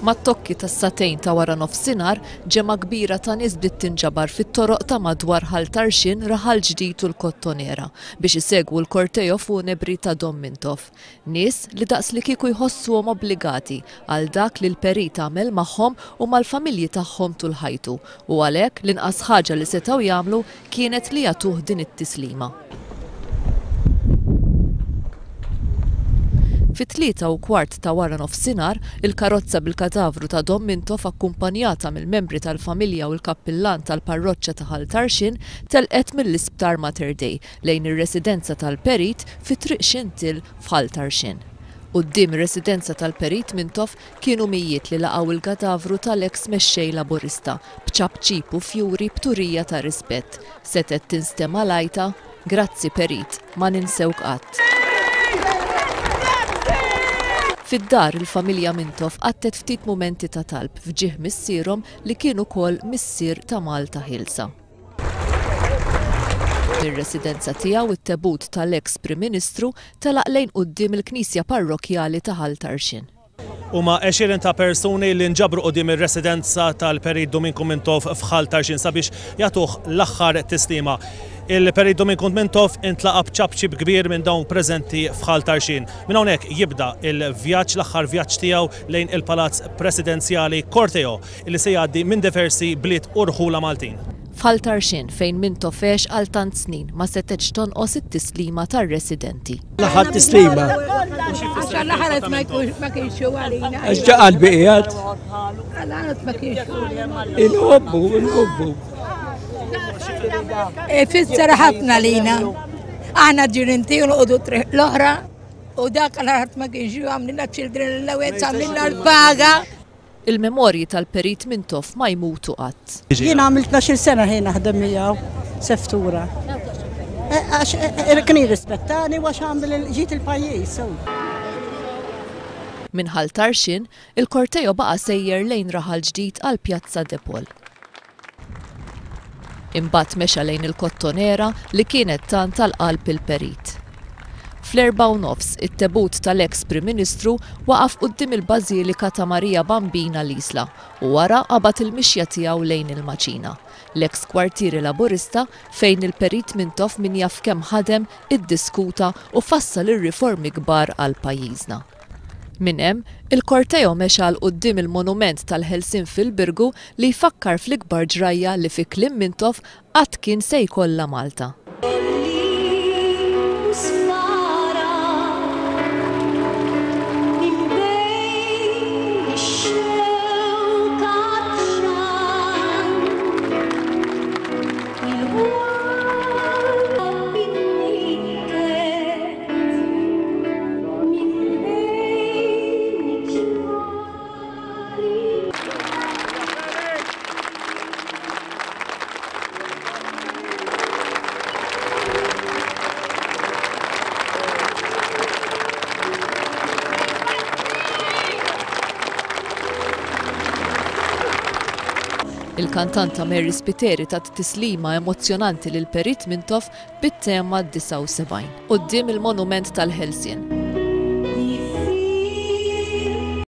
Mat-tokki tas-satejn ta' wara nofsinhar ġemma kbira ta' nies bdiet tinġabar fit-toroq ta' madwar ħal Tarxin, Raħal Ġdid u l-Kottonera biex isegwu l-kortejo funebri ta' Don Mintoff. Nies li daqs li kieku jħossuhom obbligati għal dak li l-perit għamel magħhom u mal-familji tagħhom tul ħajtu u għalhekk l-inqas ħaġa li setgħu jagħmlu kienet li jagħtuh din it-tislima. Fit-3:15 ta' wara nofsinhar, il-karozza bil-kadavru ta' Don Mintoff akkumpanjata mill-membri tal-familja u l-kappillan tal-parroċċa ta' ħal Tarxin telqet mill-isptar Mater Dei lejn ir-residenza tal-perit fi triq Xintil f'ħal Tarxin. Quddiem ir-residenza tal-perit Mintoff kienu mijiet li laqgħu il-kadavru tal-eks mexxej laburista b'ċabċib u fjuri b'turija ta' rispett. Setet tinstema' lajta, "Grazzi perit, ma ninsewk qatt." Fid-dar il-familja Mintoff għattet ftit mumenti ta' talb fġieħ missierhom li kienu wkoll missier ta' Malta Ħilsa. Ir-residenza tiegħu it-tebut tal-eks Prim Ministru telaq lejn quddiem il-Knisja Parrokjali ta' ħal Tarxin. Huma 20 ta' persuni li nġabru quddiem ir-residenza tal-perit Dominiku Mintoff f'ħal Tarxin sabiex jagħtuh l-aħħar tislima. Il-perit Dominiku Mintoff intlaqa b'ċabċib kbir minn dawn preżenti f'ħal Tarxin. Minn hawnhekk jibda l-vjaġġ l-aħħar vjaġġ tiegħu lejn il-Palazz Presidenzjali Korteo li se jgħaddi minn diversi bliet u rħula Maltin. F'ħal Tarxin fejn Mintoff għex għal tant snin ma setgħetx tonqos it-tislima tar-residenti. L-aħħar tislima. Għax l-aħħar ma kienx għalina. Għax ġa qalbi qiegħed. L-aħħar ma kienx. Inħobbu. Fisser ħafna lina. Aħna ġirinti u l-qodu triq l-oħra u dak l-ħart ma kienx għamlina children l-lawet għamlina l-paga. Il-memorji tal-perit Mintoff ma jmutu qatt. Jien għamilt 12 sena ħin naħdem miegħu seftura. Għax kien jirrispettani għax għamil ġiet il-pajjiż. Minn ħal Tarxin, il-kortejo baqa' sejjer lejn Raħal Ġdid għal Pjazza Depol. Imbagħad mexa lejn il-Kottonera li kienet tant tal-qalb il-perit. Fl-4:30 it-tebut tal-eks Prim Ministru waqaf quddiem il-Bażilika ta' Marija Bambina l-Isla u wara qabad il-mixja tiegħu lejn il-Maċina. L-eks kwartieri laburista fejn il-perit Mintoff min jaf kemm ħadem iddiskuta u fassal ir-riformi kbar għal pajjiżna. Minn hemm, il-kortejo mexa l quddiem il-monument tal-Ħelsien fil-Birgu li jfakkar fl-ikbar ġrajja li fi kliem Mintoff qatt kien se jkollha Malta. Il-kantanta Mary Spiteri tat tislima emozjonanti lil perit Mintoff bit-tema 79 quddiem il-monument tal-Ħelsien.